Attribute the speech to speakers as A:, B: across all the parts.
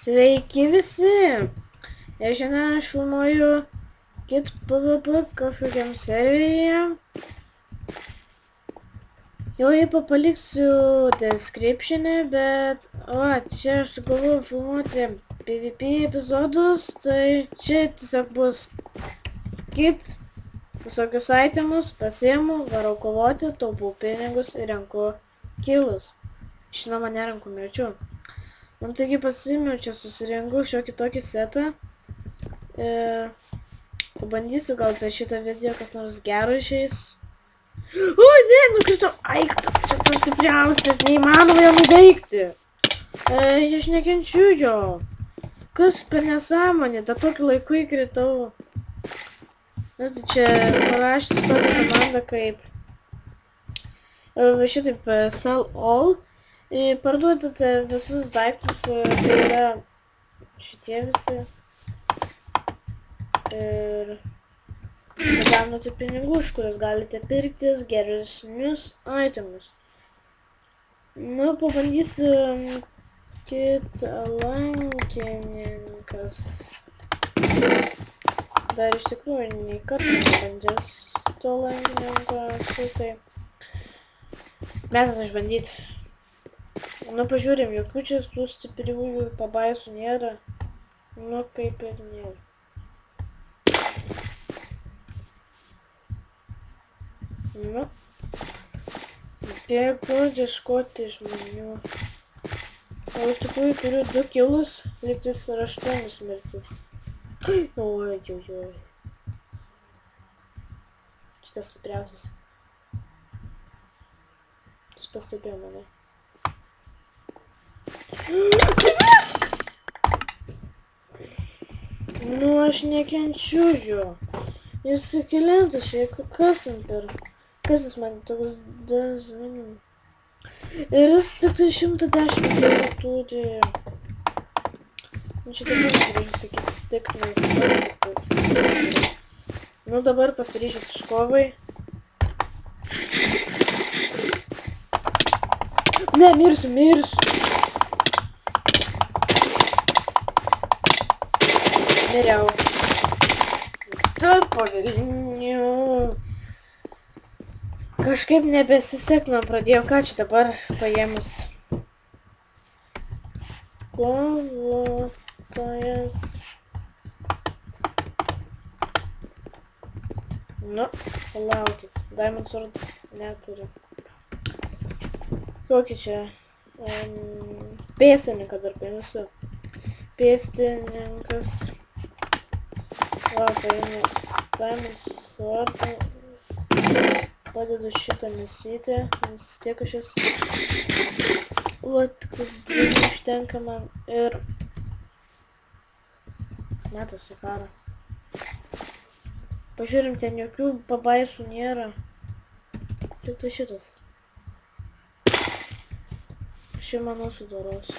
A: Sveiki visi! Ir šiandien aš filmuoju Kit PvP kažkokiam serveryje. Jau jį paliksiu description'e, bet čia aš sugalvojau filmuoti PvP epizodus, tai čia tiesiog bus Kit visokius itemus, pasiimu, varau kovoti, taupau pinigus ir renku kilus. Žinoma, nerenku mirčių. Taigi pasiėmiau, čia susirenku šiokį tokį setą. Pabandysiu gal per šitą video kas nors gero išeis. Oi, ne, nukritau. Ai, čia tas stipriausias, neįmanoma jo nuveikti. Aš nekenčiu jo. Kas per nesąmonė, tą tokį laiku įkritau. Tai čia parašyti tokią komandą kaip šitaip sell all. Parduodate visus daiktus, tai yra šitie visi. Ir gaunate pinigų, už kuriuos galite pirktis geresnius itemus. Nu, pabandysiu kitą lankininkas. Dar iš tikrųjų nei kartą nebandžiau to lankininko, tai metas išbandyti. Nu, pažiūrėm, jokių čia tų stipriųjų pabaisų nėra. Nu, kaip ir nėra. Nu, kaip ieškoti žmonių. O iš tikrųjų turiu 2 kilus, lygtis ir 8 mirtis. Oi. Šitas stipriausias. Jis pastebėjo mane. Nu, aš nekenčiu jo. Jis kelintas šiek, kas jis man toks dažnim. Ir jis tik tai 110 kilų turi. Nu, čia dabar turiu sakyti, tik nes. Nu, dabar pasiryžęs iš kovai. Ne, mirsiu. Miriau. Taip, pavilniu. Kažkaip nebesisek, man pradėjo, ką čia dabar paėmus. Kovotojas. Nu, palaukit. Diamond Sword neturiu. Kokį čia? Pėstininką dar paimsiu. Pėstininkas. Va, paimu Diamond Sword. Padedu šitą mėsytę, nes tiek aš jas... Va, tik tas 2 užtenka man ir... Metas į karą. Pažiūrim, ten jokių pabaisų nėra. Tik tai šitas. Aš jau manau sudorosiu.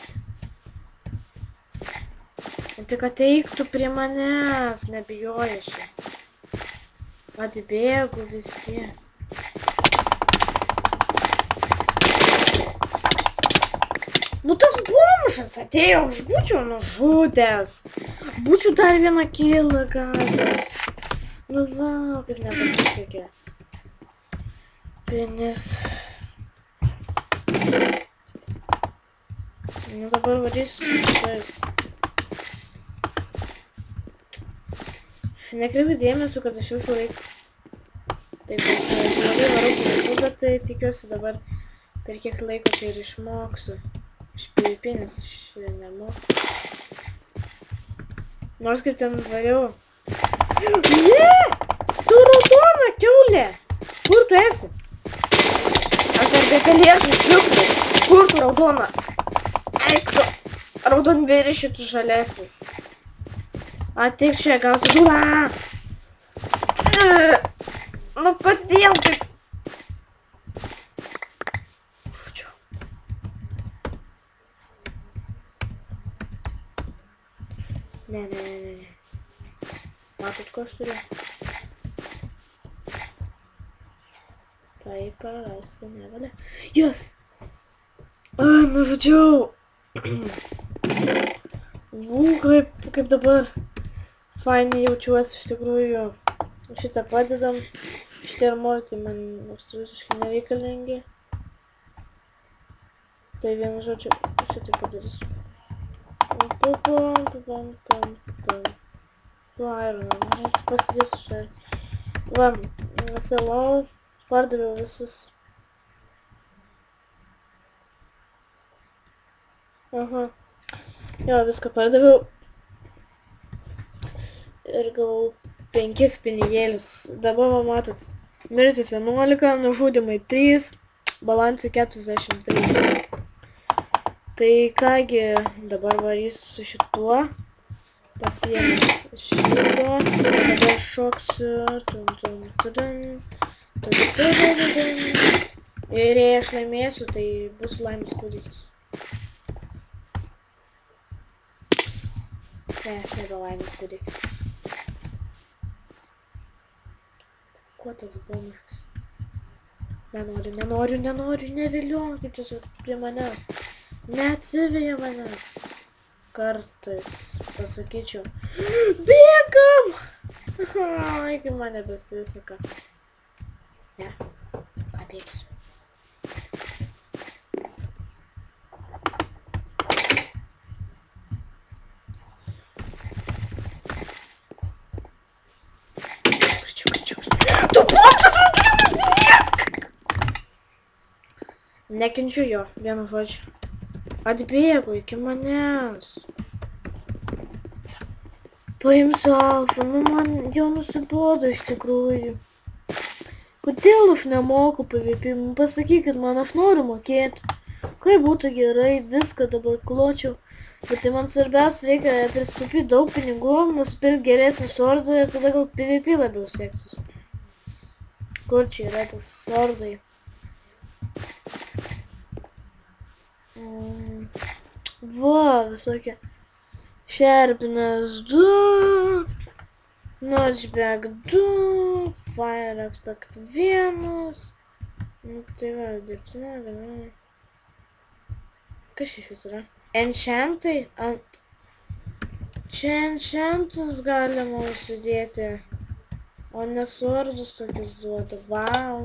A: Tik ateiktų prie manęs, nebijojuši. Atbėgu vis tiek. Nu tas bomžas atėjo, aš būčiau nužudęs. Būčiau dar vieną kilą gavęs. Nu va, kaip nepasisekė. Pinis. Nu dabar varysiu su šitais. Nekreipiu dėmesio, kad aš visą laiką taip labai varau pinigų, bet tai tikiuosi dabar per kiek laiko tai ir išmoksiu. Aš PvP, nes aš nemoku. Nors kaip ten variau. Ne! Tu raudona kiaulė! Kur tu esi? Aš dar begalėsiu išliukti. Kur tu raudona? Eik tu! Raudonvėris šitų žalesis. Ateik čia, gausi dūlą! Nu kodėl taip? Ne. Matot, ko aš turiu? Tai prarasti nevalia. Yes! Nužudžiau! Kaip dabar fainai jaučiuosi iš tikrųjų. Šitą padedam. Šitie armortai man absoliutiškai nereikalingi. Tai vienu žodžiu šitai padarysiu. Iron, pasidėsiu šai. Va, selau, pardaviau visus. Aha. Jo, viską pardaviau. Ir gavau 5 pinigėlius. Dabar va matot, mirtis 11, nužudimai 3, balansai 43. Tai kągi, dabar varysiu su šituo. Pasiėmęs šito. Dabar šoksiu. Ir jei aš laimėsiu, tai bus laimės kūdikis. Ne, aš nebe laimės kūdikis. Kuo tas bomžas? Nenoriu, neviliokit tiesiog prie manęs. Neatsiveja manęs. Kartais pasakyčiau. Bėgam! Iki mane besiseka. Ne, pabėgsiu. Nekenčiu jo, vienu žodžiu. Atbėgo iki manęs. Paimsiu alfą, nu man jau nusibodo iš tikrųjų. Kodėl aš nemoku PvP? Pasakykit man, aš noriu mokėti. Kaip būtų gerai, viską dabar kločiau. Bet tai man svarbiausia reikia pristupyti daug pinigų, nusipirkti geresnį sordą ir tada gal PvP labiau seksis. Kur čia yra tas sordai? Va, visokie. Šerpinas 2, Notchback 2, Fire Expect 1. Nu, tai va, dirbtinė galia. Kas šis yra? Enchantai ant... Čia enchantus galima užsidėti, o ne sordus tokius duoda. Vau.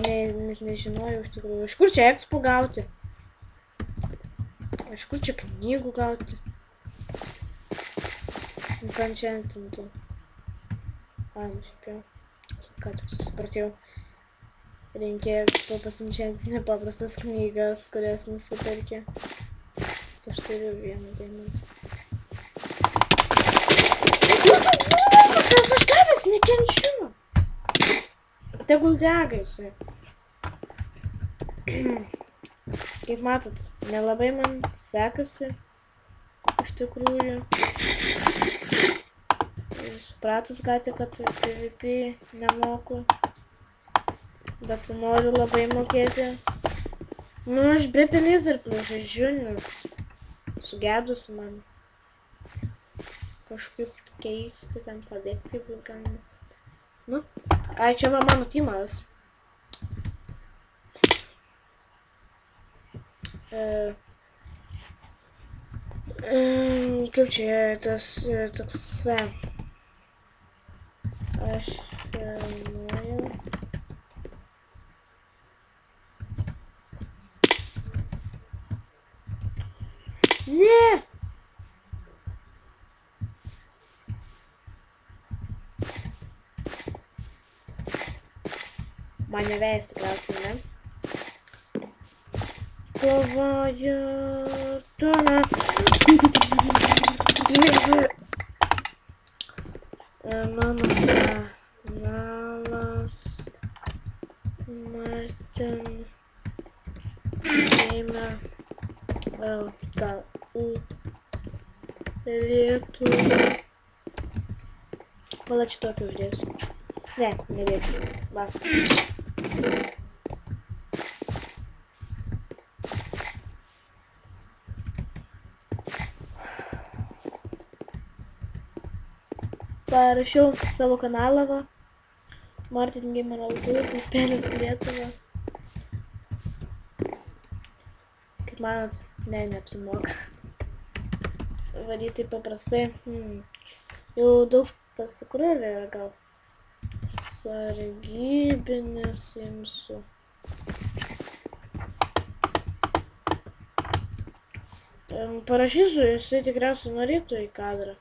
A: Net nežinojau iš tikrųjų. Iš kur čia expo gauti? Iš kur čia knygų gauti? Enchantintų. Ai, nušipiau. Ką tik susipratėjau. Reikėjo pasinchantinti nepaprastas knygas, kurias nusipirkė. Tai aš turiu vieną diamantą. Aš esu tavęs, nekenčiu! Tegul dega jisai. Kaip matot, nelabai man sekasi. Iš tikrųjų. Supratus gati, kad PvP nemoku. Bet noriu labai mokėti. Nu, aš be pelės ir žaidžiu, nes sugedusi man. Kažkaip keisti, ten padėkti, taip galima. Nu, ai, čia va mano timas. Kaip čia tas toks... Aš noriu... Ne! Mane vėjas tikriausiai, ne? Kovoju... Tuna... Mano kanalas... Martin... Eime... LKU... Lietuva... Palačiu tokį uždėsiu. Ne, nedėsiu. Va. Parašiau savo kanalą, va. Martin Gamer LT, Pelės Lietuva. Kaip manot, ne, neapsimoka. vadyti paprastai. Jau daug pasikūrėlė gal. Sargybinis imsiu. Parašysiu, jisai tikriausiai norėtų į kadrą.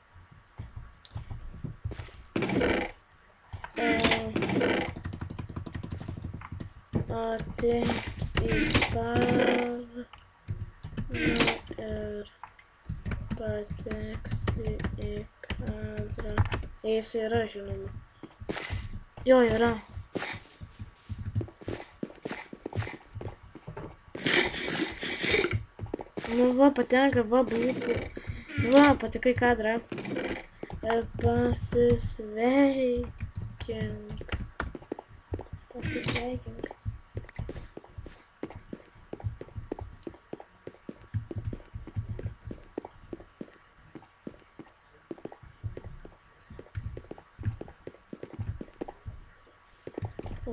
A: Ateik į kadrą ir pateksi į kadrą. Jis yra, žinoma. Jo, yra. Nu va, patenka, va, būtų. Va, patekai kadrą. Pasisveikink. Pasisveikink.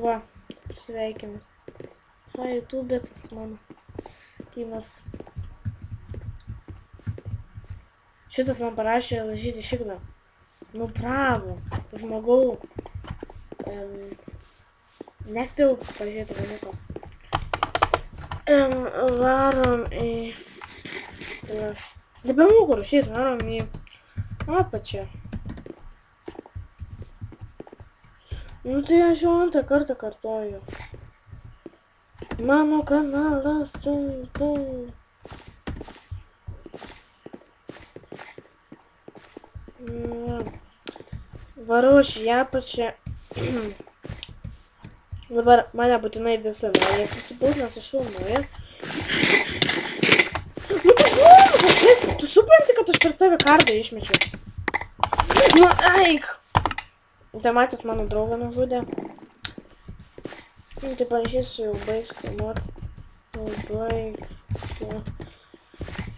A: Va, sveikinas. YouTube tas mano Timas. Šitas man parašė lažyti šiklą. Nu bravo, žmogau. Nespėjau pažiūrėti valiko. Varom į... Nebemoku rašyti, varom į apačią. Nu tai aš jau antrą kartą kartoju. Mano kanalas čia. Varau aš į apačią. Dabar mane būtinai visą vėlė susipult, nes aš filmuoju. Nu tu supranti, kad aš per tave kardą išmečiau. Nu eik! Tai matėt, mano draugą nužudė. Tai parašysiu, jau baigs filmuoti. Jau baigsiu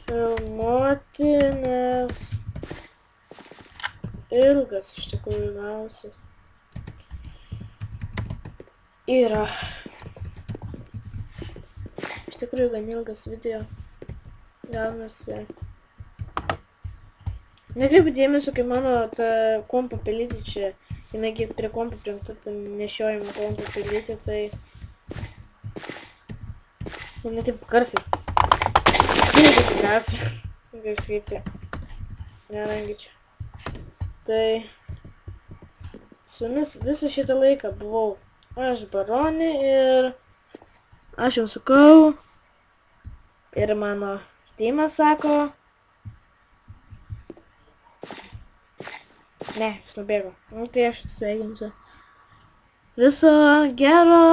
A: filmuoti, nes ilgas iš tikrųjų gausis. Yra. Iš tikrųjų gan ilgas video. Gaunasi. Nekreipiu dėmesio, kai mano ta kompo pelytė čia. Jinai prie kompo prijungta, tai nešiojama kompo pelytė, tai... Ne taip garsiai. Ne taip garsiai. Garsiai tai. Nerangi čia. Tai... Su jumis visą šitą laiką buvau aš Baronė ir... Aš jums sakau... Ir mano Timas sako... Ne, jis nubėgo. Nu tai aš atsveikinsiu. Viso gero!